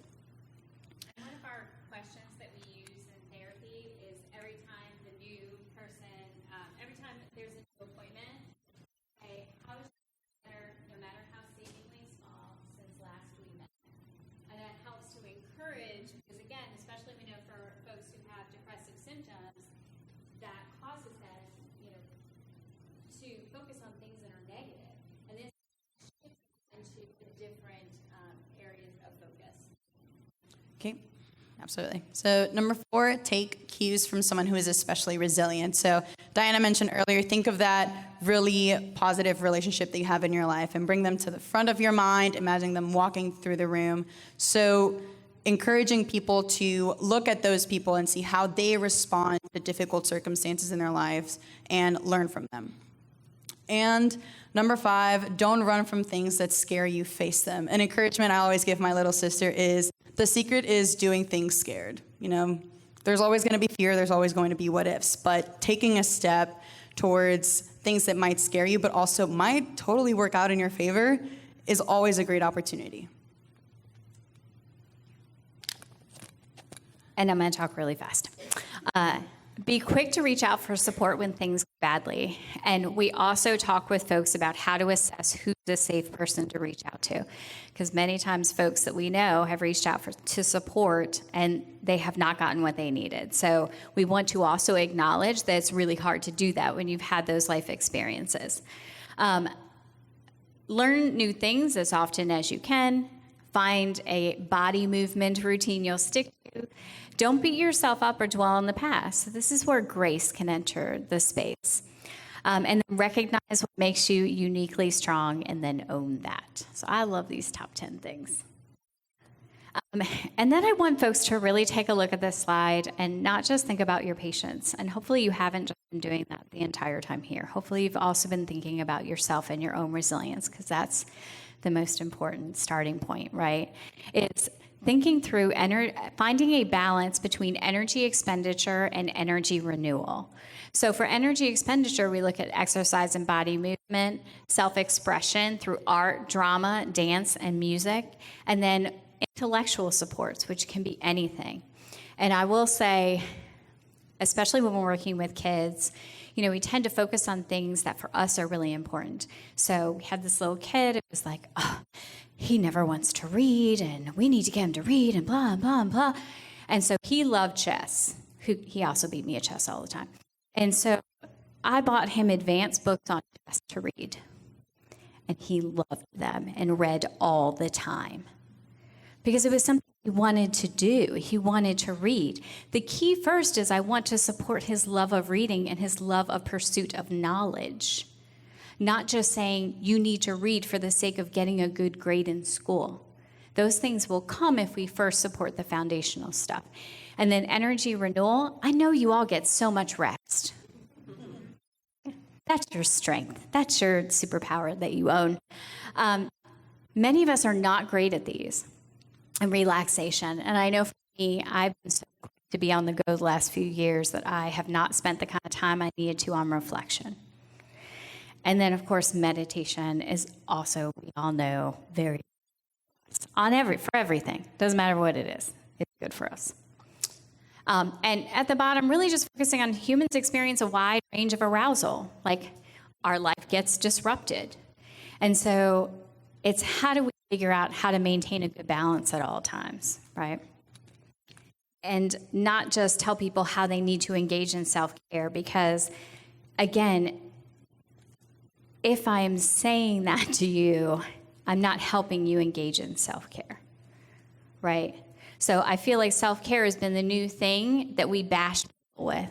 Okay, absolutely. So number 4, take cues from someone who is especially resilient. So Diana mentioned earlier, think of that really positive relationship that you have in your life and bring them to the front of your mind, imagining them walking through the room. So encouraging people to look at those people and see how they respond to difficult circumstances in their lives and learn from them. And number 5, don't run from things that scare you, face them. An encouragement I always give my little sister is, the secret is doing things scared. You know, there's always going to be fear, there's always going to be what ifs, but taking a step towards things that might scare you, but also might totally work out in your favor is always a great opportunity. And I'm going to talk really fast. Be quick to reach out for support when things go badly. And we also talk with folks about how to assess who's a safe person to reach out to. Because many times folks that we know have reached out to support and they have not gotten what they needed. So we want to also acknowledge that it's really hard to do that when you've had those life experiences. Learn new things as often as you can. Find a body movement routine you'll stick to. Don't beat yourself up or dwell on the past. So this is where grace can enter the space. And then recognize what makes you uniquely strong and then own that. So I love these top 10 things. And then I want folks to really take a look at this slide and not just think about your patients. And hopefully you haven't just been doing that the entire time here. Hopefully you've also been thinking about yourself and your own resilience, because that's the most important starting point, right? It's thinking through finding a balance between energy expenditure and energy renewal. So for energy expenditure, we look at exercise and body movement, self-expression through art, drama, dance, and music, and then intellectual supports, which can be anything. And I will say, especially when we're working with kids, you know, we tend to focus on things that for us are really important. So we had this little kid, it was like, oh, he never wants to read, and we need to get him to read, and blah, blah, blah. And so he loved chess. He also beat me at chess all the time. And so I bought him advanced books on chess to read. And he loved them and read all the time. Because it was something he wanted to do. He wanted to read. The key first is I want to support his love of reading and his love of pursuit of knowledge. Not just saying you need to read for the sake of getting a good grade in school. Those things will come if we first support the foundational stuff. And then energy renewal, I know you all get so much rest. That's your strength. That's your superpower that you own. Many of us are not great at these. And relaxation. And I know for me, I've been so quick to be on the go the last few years that I have not spent the kind of time I needed to on reflection. And then, of course, meditation is also, we all know, very for everything. Doesn't matter what it is. It's good for us. And at the bottom, really just focusing on humans experience a wide range of arousal. Like, our life gets disrupted. And so it's how do we figure out how to maintain a good balance at all times, right? and not just tell people how they need to engage in self-care, because again, if I am saying that to you, I'm not helping you engage in self-care, right? So I feel like self-care has been the new thing that we bash people with.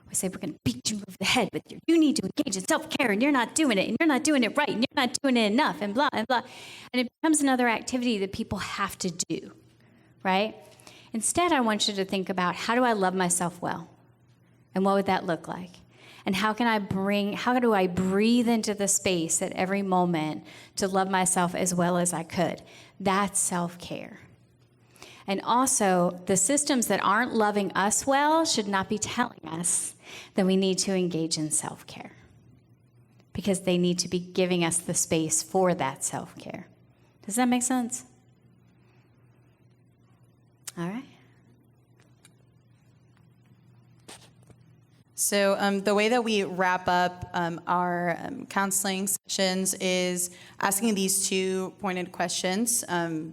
We say, we're going to beat you over the head with you need to engage in self-care, and you're not doing it, and you're not doing it right, and you're not doing it enough, and blah, and blah. And it becomes another activity that people have to do, right? Instead, I want you to think about, how do I love myself well? And what would that look like? And how do I breathe into the space at every moment to love myself as well as I could? That's self-care. And also, the systems that aren't loving us well should not be telling us that we need to engage in self-care, because they need to be giving us the space for that self-care. Does that make sense? All right. So the way that we wrap up our counseling sessions is asking these two pointed questions,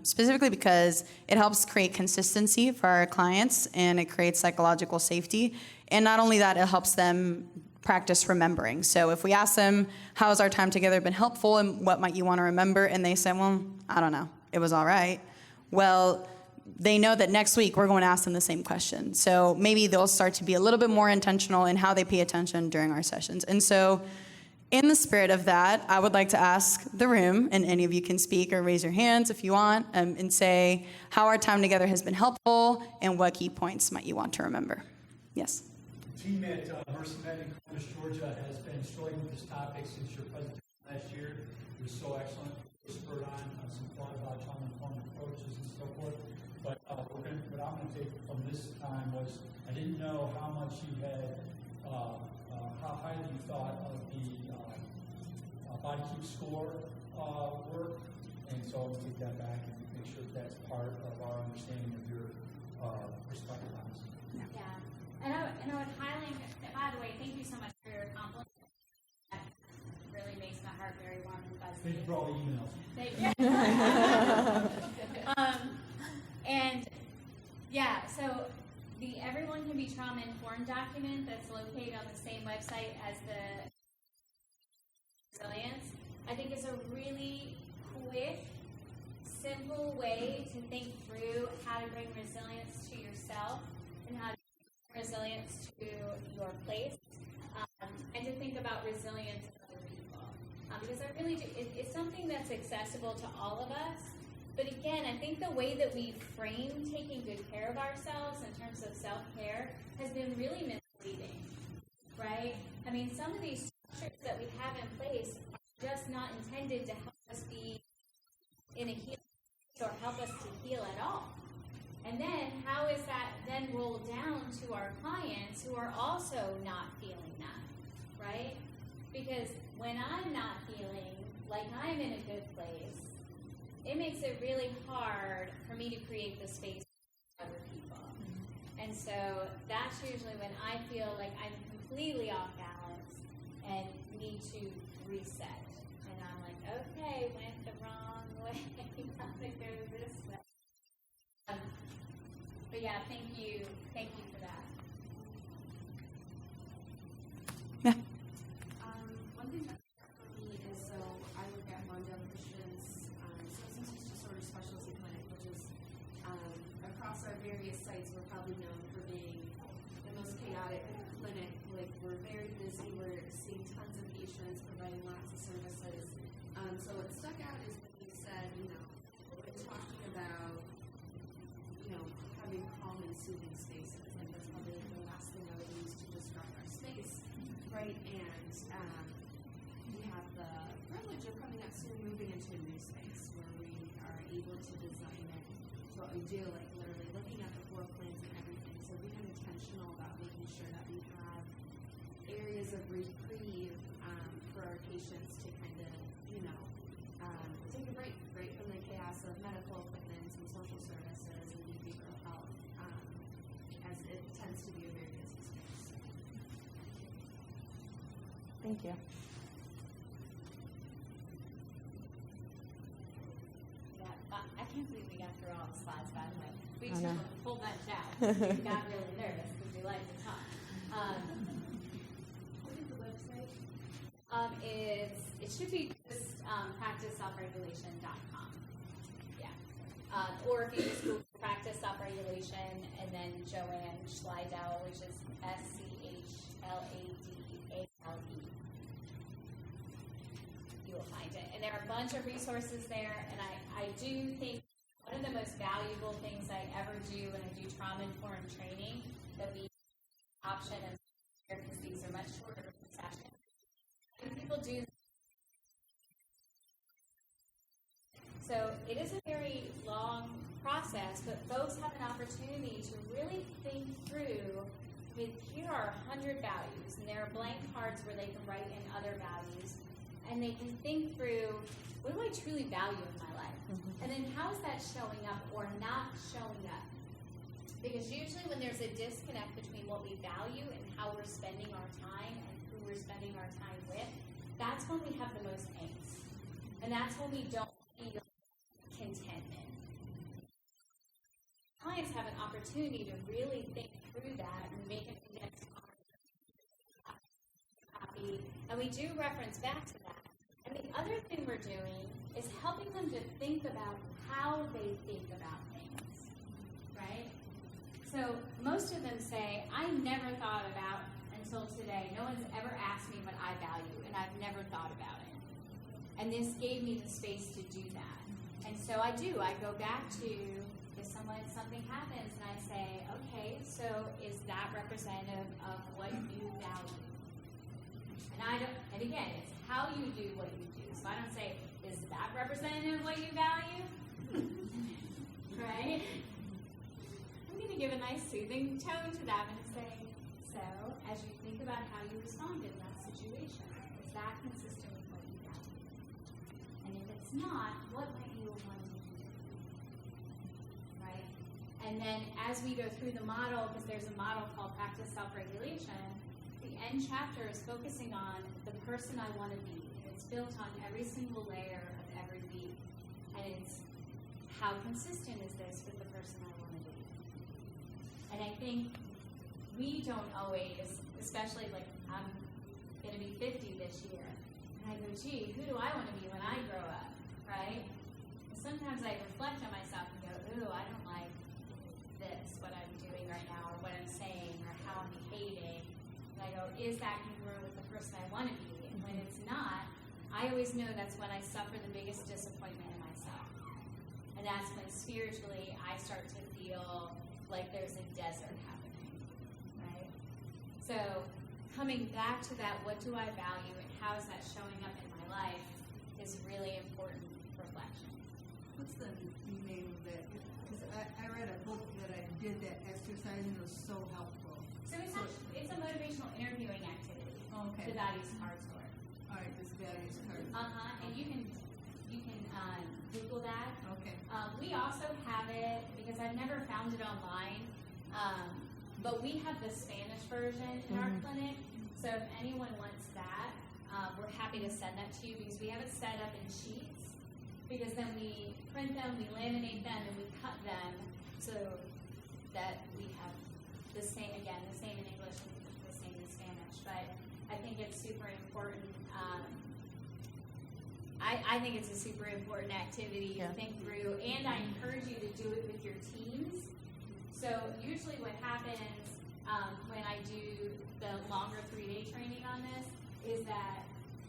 specifically because it helps create consistency for our clients and it creates psychological safety. And not only that, it helps them practice remembering. So if we ask them, how has our time together been helpful and what might you want to remember? And they say, well, I don't know, it was all right. Well, they know that next week we're going to ask them the same question. So maybe they'll start to be a little bit more intentional in how they pay attention during our sessions. And so in the spirit of that, I would like to ask the room, and any of you can speak or raise your hands if you want, and say how our time together has been helpful and what key points might you want to remember. Yes? The team at Mercy Med in Columbus, Georgia has been struggling with this topic since your presentation last year. It was so excellent. We spurred on some thought about trauma-informed approaches and so forth. But what I'm going to take from this time was, I didn't know how much you had, how highly you thought of the Body Keep Score work. And so I'm going to take that back and make sure that's part of our understanding of your perspective on this. Yeah. And I would highly, by the way, thank you so much for your compliment. That really makes my heart very warm and fuzzy. Thank you for all the emails. Thank you. And yeah, so the Everyone Can Be Trauma Informed document that's located on the same website as the resilience, I think is a really quick, simple way to think through how to bring resilience to yourself and how to bring resilience to your place, and to think about resilience in other people. Because I really do, it's something that's accessible to all of us. But again, I think the way that we frame taking good care of ourselves in terms of self-care has been really misleading, right? I mean, some of these structures that we have in place are just not intended to help us be in a healing or help us to heal at all. And then how is that then rolled down to our clients who are also not feeling that, right? Because when I'm not feeling like I'm in a good place, it makes it really hard for me to create the space for other people. And so that's usually when I feel like I'm completely off balance and need to reset. And I'm like, okay, went the wrong way, I'm gonna go this way. But yeah, thank you for that. Yeah. One thing that for me is, so I work at Mondale Christian's substance use disorder specialty clinic, which is across our various sites. We're probably known for being the most chaotic clinic. Like, we're very busy. We're seeing tons of patients, providing lots of services. So what stuck out is when you said, we're talking about, having calm and soothing spaces. Like, that's probably the last thing I would use to describe our space, right? And we have the privilege of coming up soon, moving into a new space where we are able to design it to what we do, like literally looking at the floor plans and everything. So being intentional about making sure that we have areas of reprieve for our patients to kind of, take a break, right, from the chaos of medical equipment and social services and behavioral health, as it tends to be a very busy space. Thank you. Yeah, I can't believe we got through all the slides, by the way. We I know. took a full whole bunch out. We got really nervous because we like to talk. What is the website? It should be just practiceselfregulation.com. Yeah. Or if you just Google practice self-regulation and then Joanne Schleidel, which is SCHLADALE. You will find it. And there are a bunch of resources there, and I do think one of the most valuable things I ever do when I do trauma-informed training that we option and because these are much shorter sessions. And people do. So it is a very long process, but folks have an opportunity to really think through, here are 100 values, and there are blank cards where they can write in other values, and they can think through, what do I truly value in my life? Mm-hmm. And then how is that showing up or not showing up? Because usually when there's a disconnect between what we value and how we're spending our time and who we're spending our time with, that's when we have the most angst. And that's when we don't feel contentment. Clients have an opportunity to really think through that and make an index copy. And we do reference back to that. And the other thing we're doing is helping them to think about how they think about things, right? So most of them say, I never thought about until today. No one's ever asked me what I value, and I've never thought about it. And this gave me the space to do that. And so I do. I go back to if something happens, and I say, okay, so is that representative of what you value? And again, it's how you do what you do. So I don't say, is that representative of what you value? Right? I'm going to give a nice soothing tone to that and say, so as you think about how you responded in that situation, is that consistent with what you value? And if it's not, what might you want to do? Right? And then as we go through the model, because there's a model called Practice Self-Regulation, the end chapter is focusing on the person I want to be. And it's built on every single layer of every week. And it's how consistent is this with the person I want to be? And I think we don't always, especially like I'm going to be 50 this year, and I go, gee, who do I want to be when I grow up, right? And sometimes I reflect on myself and go, ooh, I don't like this, what I'm doing right now, or what I'm saying, or how I'm behaving. And I go, is that congruent with the person I want to be? And when it's not, I always know that's when I suffer the biggest disappointment in myself. And that's when spiritually I start to feel like there's a desert happening, right? So coming back to that, what do I value and how is that showing up in my life is really important reflection. What's the name of that? Because I read a book that I did that exercise and it was so helpful. So it's a motivational interviewing activity. Okay. The values card store. All right, this values card. And you can Google that. Okay. We also have it because I've never found it online, but we have the Spanish version in our clinic. So if anyone wants that, we're happy to send that to you because we have it set up in sheets. Because then we print them, we laminate them, and we cut them so that we have the same in English and the same in Spanish. But I think it's super important. I think it's a super important activity to think through, and I encourage you to do it with your teams. So usually what happens when I do the longer 3-day training on this is that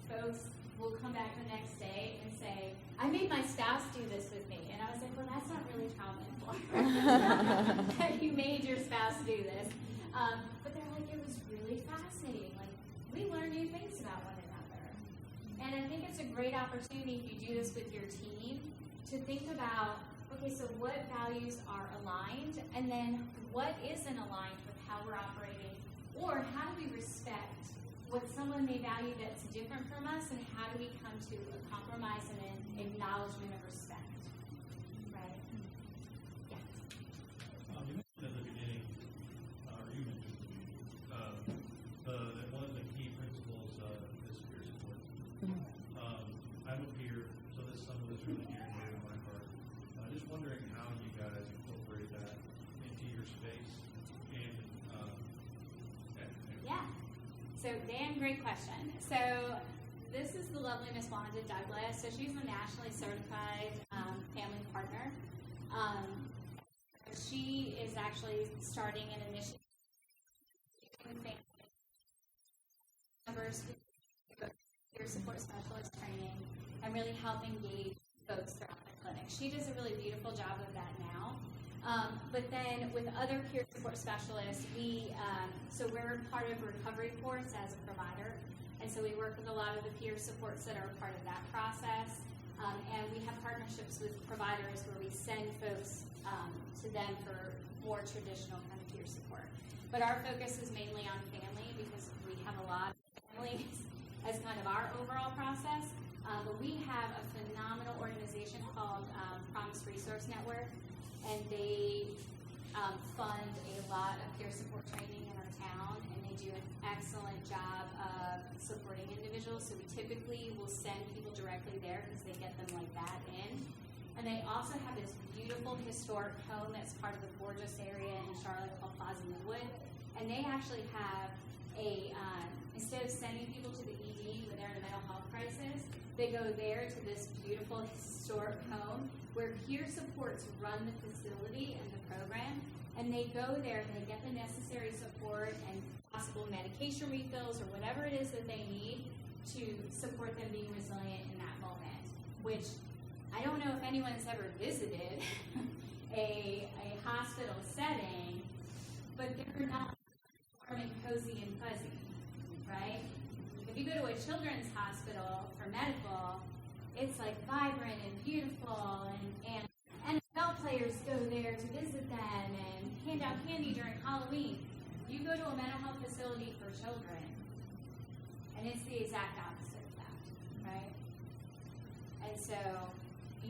folks will come back the next day and say, I made my spouse do this with me. And I was like, well, that's not really trauma-informed. That you made your spouse do this. But they're like, it was really fascinating. Like, we learn new things about one another. And I think it's a great opportunity if you do this with your team to think about, okay, so what values are aligned, and then what isn't aligned with how we're operating, or how do we respect what someone may value that's different from us, and how do we come to a compromise and an acknowledgement of respect, right? Yeah. You mentioned at the beginning, or you mentioned that one of the key principles is peer support. I'm a peer, so some of this really near and dear to my heart. Just wondering how you guys incorporate that into your So Dan, great question. So this is the lovely Miss Wanda Douglas. So she's a nationally certified family partner. She is actually starting an initiative with family members who peer support specialist training and really help engage folks throughout the clinic. She does a really beautiful job of that now. But then with other peer support specialists, so we're part of recovery course as a provider, and so we work with a lot of the peer supports that are part of that process, and we have partnerships with providers where we send folks to them for more traditional kind of peer support. But our focus is mainly on family because we have a lot of families as kind of our overall process. But we have a phenomenal organization called Promise Resource Network, and they fund a lot of peer support training in our town, and they do an excellent job of supporting individuals. So we typically will send people directly there because they get them like that in. And they also have this beautiful historic home that's part of the gorgeous area in Charlotte called Plaza Midwood. And they actually have instead of sending people to the ED when they're in a mental health crisis, they go there to this beautiful historic home where peer supports run the facility and the program, and they go there and they get the necessary support and possible medication refills or whatever it is that they need to support them being resilient in that moment, which I don't know if anyone's ever visited a hospital setting, but they're not warm and cozy and fuzzy, right? If you go to a children's hospital for medical, it's like vibrant and beautiful, and NFL players go there to visit them and hand out candy during Halloween. You go to a mental health facility for children, and it's the exact opposite of that, right? And so,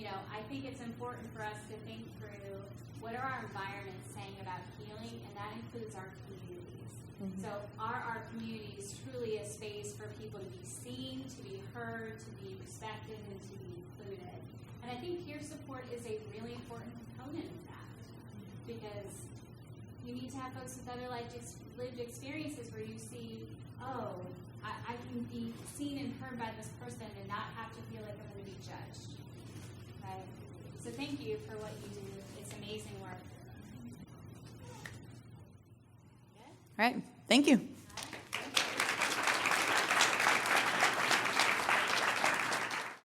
I think it's important for us to think through what are our environments saying about healing, and that includes our communities. Mm-hmm. So are our communities truly a space for people to be seen, to be heard, to be respected, and to be included? And I think peer support is a really important component of that, because you need to have folks with other lived experiences where you see, I can be seen and heard by this person and not have to feel like I'm going to be judged, right? So thank you for what you do. It's amazing work. All right. Thank you.